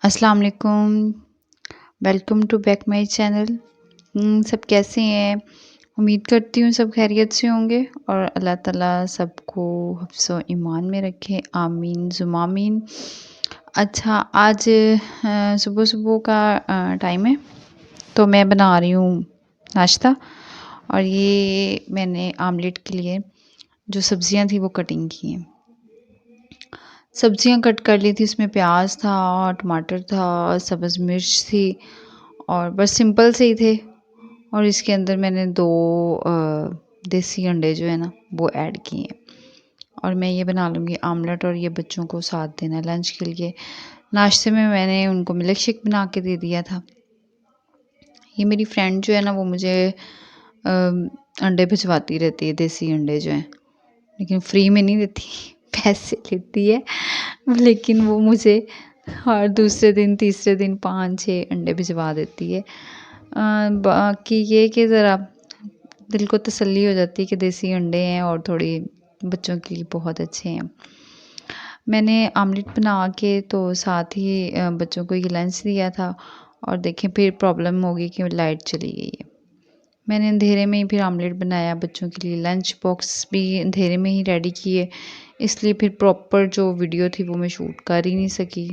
अस्सलाम वालेकुम, welcome to back my channel. सब कैसे हैं? उम्मीद करती हूँ सब खैरियत से होंगे और अल्लाह ताला सबको हिफ्ज़-ओ ईमान में रखे, आमीन सुम्मा आमीन। अच्छा, आज सुबह-सुबह का टाइम है, तो मैं बना रही हूँ नाश्ता और ये मैंने आमलेट के लिए जो सब्ज़ियाँ थी वो कटिंग की हैं। सब्जियां कट कर ली थी, इसमें प्याज था, टमाटर था, सब्ज़ मिर्च थी और बस सिंपल से ही थे। और इसके अंदर मैंने 2 देसी अंडे जो है ना वो ऐड किए हैं और मैं ये बना लूँगी आमलेट और ये बच्चों को साथ देना है लंच के लिए। नाश्ते में मैंने उनको मिल्क शेक बना के दे दिया था। ये मेरी फ्रेंड जो है ना वो मुझे अंडे भिजवाती रहती है, देसी अंडे जो हैं, लेकिन फ्री में नहीं देती पैसे लेती है। लेकिन वो मुझे हर दूसरे दिन तीसरे दिन 5-6 अंडे भिजवा देती है। बाकी ये कि ज़रा दिल को तसल्ली हो जाती है कि देसी अंडे हैं और थोड़ी बच्चों के लिए बहुत अच्छे हैं। मैंने आमलेट बना के तो साथ ही बच्चों को ये लंच दिया था और देखें फिर प्रॉब्लम हो गई कि लाइट चली गई है। मैंने अंधेरे में ही फिर आमलेट बनाया, बच्चों के लिए लंच बॉक्स भी अंधेरे में ही रेडी किए, इसलिए फिर प्रॉपर जो वीडियो थी वो मैं शूट कर ही नहीं सकी।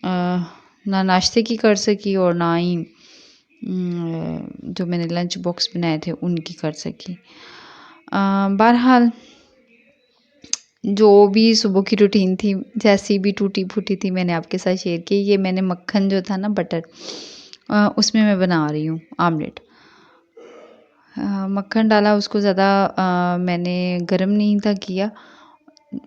ना नाश्ते की कर सकी और ना ही जो मैंने लंच बॉक्स बनाए थे उनकी कर सकी। बहरहाल जो भी सुबह की रूटीन थी, जैसी भी टूटी फूटी थी, मैंने आपके साथ शेयर की। ये मैंने मक्खन जो था ना बटर, उसमें मैं बना रही हूँ आमलेट। मक्खन डाला, उसको ज़्यादा मैंने गरम नहीं था किया,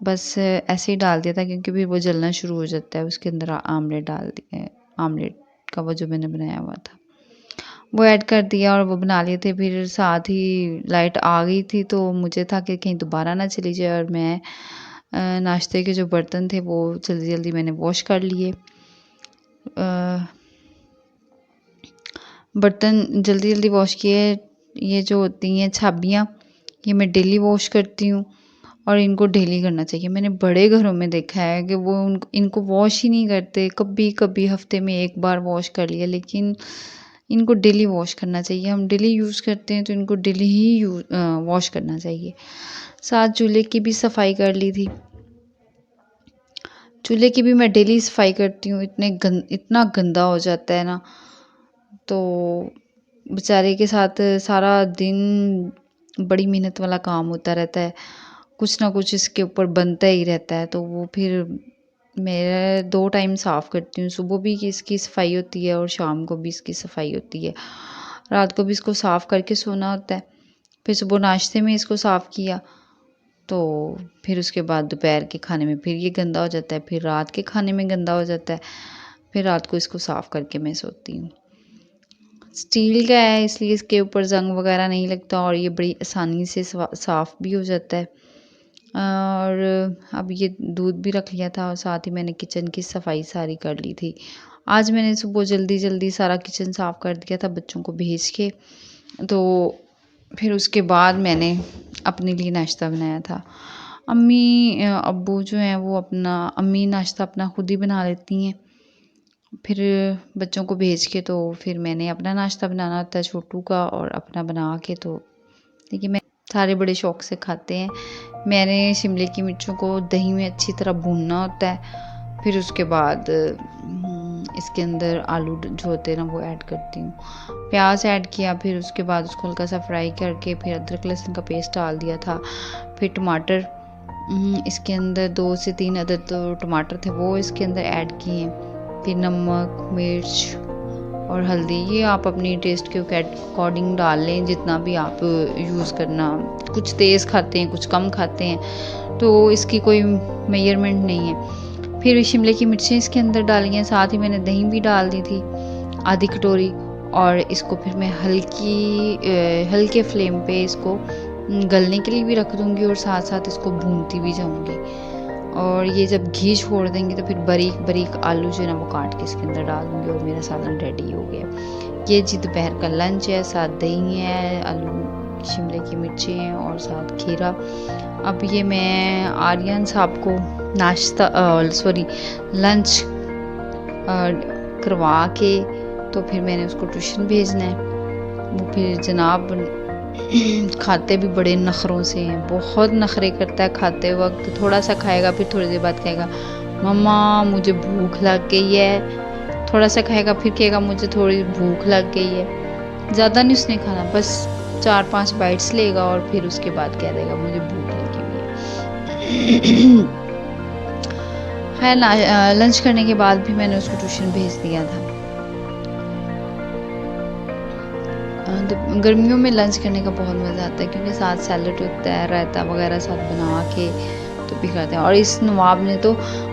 बस ऐसे ही डाल दिया था क्योंकि फिर वो जलना शुरू हो जाता है। उसके अंदर आमलेट डाल दिए, आमलेट का वो जो मैंने बनाया हुआ था वो ऐड कर दिया और वो बना लिए थे। फिर साथ ही लाइट आ गई थी तो मुझे था कि कहीं दोबारा ना चली जाए और मैं नाश्ते के जो बर्तन थे वो जल्दी जल्दी मैंने वॉश कर लिए। बर्तन जल्दी जल्दी वॉश किए। ये जो होती हैं छाबियाँ, ये मैं डेली वॉश करती हूँ और इनको डेली करना चाहिए। मैंने बड़े घरों में देखा है कि वो इनको वॉश ही नहीं करते, कभी कभी हफ्ते में एक बार वॉश कर लिया, लेकिन इनको डेली वॉश करना चाहिए। हम डेली यूज़ करते हैं तो इनको डेली ही वॉश करना चाहिए। साथ चूल्हे की भी सफाई कर ली थी। चूल्हे की भी मैं डेली सफाई करती हूँ। इतना गंदा हो जाता है ना, तो बेचारे के साथ सारा दिन बड़ी मेहनत वाला काम होता रहता है, कुछ ना कुछ इसके ऊपर बनता ही रहता है। तो वो फिर मैं 2 टाइम साफ़ करती हूँ, सुबह भी कि इसकी सफाई होती है और शाम को भी इसकी सफाई होती है। रात को भी इसको साफ़ करके सोना होता है। फिर सुबह नाश्ते में इसको साफ़ किया, तो फिर उसके बाद दोपहर के खाने में फिर ये गंदा हो जाता है, फिर रात के खाने में गंदा हो जाता है, फिर रात को इसको साफ़ करके मैं सोती हूँ। स्टील का है इसलिए इसके ऊपर ज़ंग वगैरह नहीं लगता और ये बड़ी आसानी से साफ़ भी हो जाता है। और अब ये दूध भी रख लिया था और साथ ही मैंने किचन की सफाई सारी कर ली थी। आज मैंने सुबह जल्दी जल्दी सारा किचन साफ़ कर दिया था बच्चों को भेज के, तो फिर उसके बाद मैंने अपने लिए नाश्ता बनाया था। अम्मी अब्बू जो हैं वो अम्मी नाश्ता अपना खुद ही बना लेती हैं, फिर बच्चों को भेज के तो फिर मैंने अपना नाश्ता बनाना होता है छोटू का, और अपना बना के तो देखिए मैं सारे बड़े शौक़ से खाते हैं। मैंने शिमले की मिर्चों को दही में अच्छी तरह भूनना होता है, फिर उसके बाद इसके अंदर आलू जो होते हैं ना वो ऐड करती हूँ। प्याज ऐड किया, फिर उसके बाद उसको हल्का सा फ्राई करके फिर अदरक लहसुन का पेस्ट डाल दिया था। फिर टमाटर, इसके अंदर 2 से 3 अदद तो टमाटर थे वो इसके अंदर ऐड किए। फिर नमक, मिर्च और हल्दी, ये आप अपनी टेस्ट के अकॉर्डिंग डाल लें, जितना भी आप यूज़ करना। कुछ तेज़ खाते हैं, कुछ कम खाते हैं, तो इसकी कोई मेजरमेंट नहीं है। फिर शिमले की मिर्चें इसके अंदर डाली हैं, साथ ही मैंने दही भी डाल दी थी आधी कटोरी, और इसको फिर मैं हल्के फ्लेम पे इसको गलने के लिए भी रख दूँगी और साथ साथ इसको भूनती भी जाऊँगी। और ये जब घी छोड़ देंगे तो फिर बारीक बारीक आलू जो है ना वो काट के इसके अंदर डाल दूँगी और मेरा सालन रेडी हो गया। ये जी दोपहर का लंच है, साथ दही है, आलू शिमले की मिर्चें और साथ खीरा। अब ये मैं आर्यन साहब को लंच करवा के तो फिर मैंने उसको ट्यूशन भेजना है। वो फिर जनाब खाते भी बड़े नखरों से हैं, बहुत नखरे करता है खाते वक्त। थोड़ा सा खाएगा, फिर थोड़ी देर बाद कहेगा मम्मा मुझे भूख लग गई है। थोड़ा सा खाएगा, फिर कहेगा मुझे थोड़ी भूख लग गई है। ज़्यादा नहीं उसने खाना, बस 4-5 बाइट्स लेगा और फिर उसके बाद कह देगा मुझे भूख लगी हुई है। खैर लंच करने के बाद भी मैंने उसको ट्यूशन भेज दिया था। तो गर्मियों में लंच करने का बहुत मज़ा आता है, क्योंकि साथ सैलड होता है, रायता वगैरह साथ बना के तो भी खाते हैं। और इस नवाब ने तो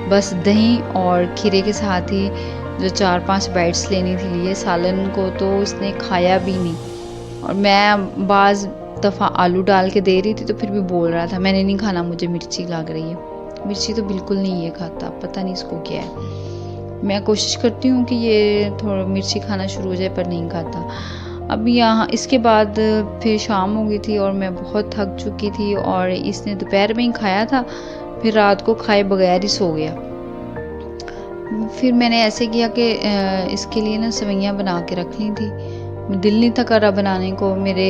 बस दही और खीरे के साथ ही जो 4-5 बाइट्स लेनी थी लिए, सालन को तो उसने खाया भी नहीं। और मैं बाज़ दफ़ा आलू डाल के दे रही थी तो फिर भी बोल रहा था मैंने नहीं खाना, मुझे मिर्ची लग रही है। मिर्ची तो बिल्कुल नहीं ये खाता, पता नहीं इसको क्या है। मैं कोशिश करती हूँ कि ये थोड़ा मिर्ची खाना शुरू हो जाए, पर नहीं खाता। अब यहाँ इसके बाद फिर शाम हो गई थी और मैं बहुत थक चुकी थी, और इसने दोपहर में ही खाया था, फिर रात को खाए बगैर ही सो गया। फिर मैंने ऐसे किया कि इसके लिए ना सेवइयाँ बना के रख ली थी। दिल नहीं था कर रहा बनाने को। मेरे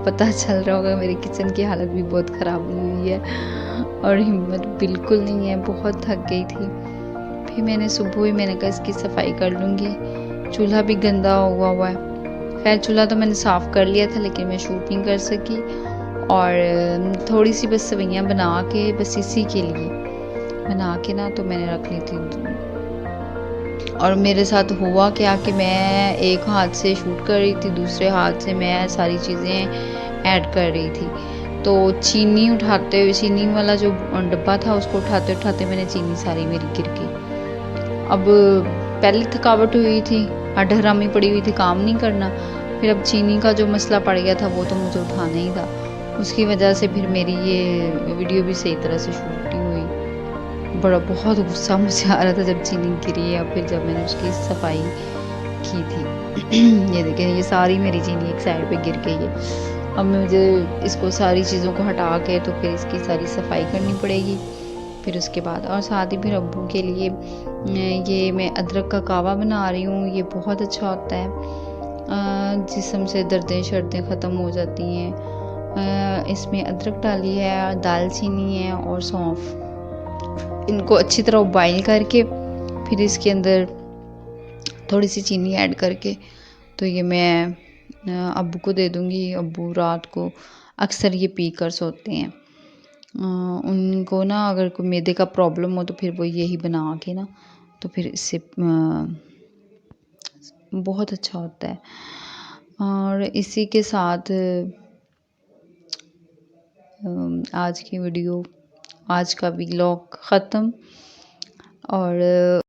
पता चल रहा होगा मेरे किचन की हालत भी बहुत ख़राब हुई है और हिम्मत बिल्कुल नहीं है, बहुत थक गई थी। फिर मैंने सुबह ही मैंने कहा इसकी सफाई कर लूँगी। चूल्हा भी गंदा हुआ है। खैर चूल्हा तो मैंने साफ़ कर लिया था, लेकिन मैं शूट नहीं कर सकी। और थोड़ी सी बस सेवइयाँ बना के, बस इसी के लिए बना के ना तो मैंने रख ली थी। और मेरे साथ हुआ क्या कि मैं एक हाथ से शूट कर रही थी, दूसरे हाथ से मैं सारी चीज़ें ऐड कर रही थी। तो चीनी उठाते हुए, चीनी वाला जो डब्बा था उसको उठाते उठाते मैंने चीनी सारी मेरी गिर गई। अब पहले थकावट हुई थी, हड्ड-हरामी पड़ी हुई थी, काम नहीं करना। फिर अब चीनी का जो मसला पड़ गया था वो तो मुझे उठाना ही था। उसकी वजह से फिर मेरी ये वीडियो भी सही तरह से शूट नहीं हुई। बहुत गुस्सा मुझे आ रहा था जब चीनी गिरी, या फिर जब मैंने उसकी सफाई की थी। ये देखें, ये सारी मेरी चीनी एक साइड पे गिर गई है। अब मुझे इसको सारी चीज़ों को हटा के तो फिर इसकी सारी सफाई करनी पड़ेगी। फिर उसके बाद और साथ ही फिर अब्बू के लिए ये मैं अदरक का कावा बना रही हूँ। ये बहुत अच्छा होता है, जिस्म से दर्दें शर्दें ख़त्म हो जाती हैं। इसमें अदरक डाली है, दालचीनी है और सौंफ। इनको अच्छी तरह बॉईल करके फिर इसके अंदर थोड़ी सी चीनी ऐड करके तो ये मैं अब्बू को दे दूँगी। अब्बू रात को अक्सर ये पी कर सोते हैं। उनको ना अगर कोई मैदे का प्रॉब्लम हो तो फिर वो यही बना के ना तो फिर इससे बहुत अच्छा होता है। और इसी के साथ आज की वीडियो, आज का व्लॉग ख़त्म। और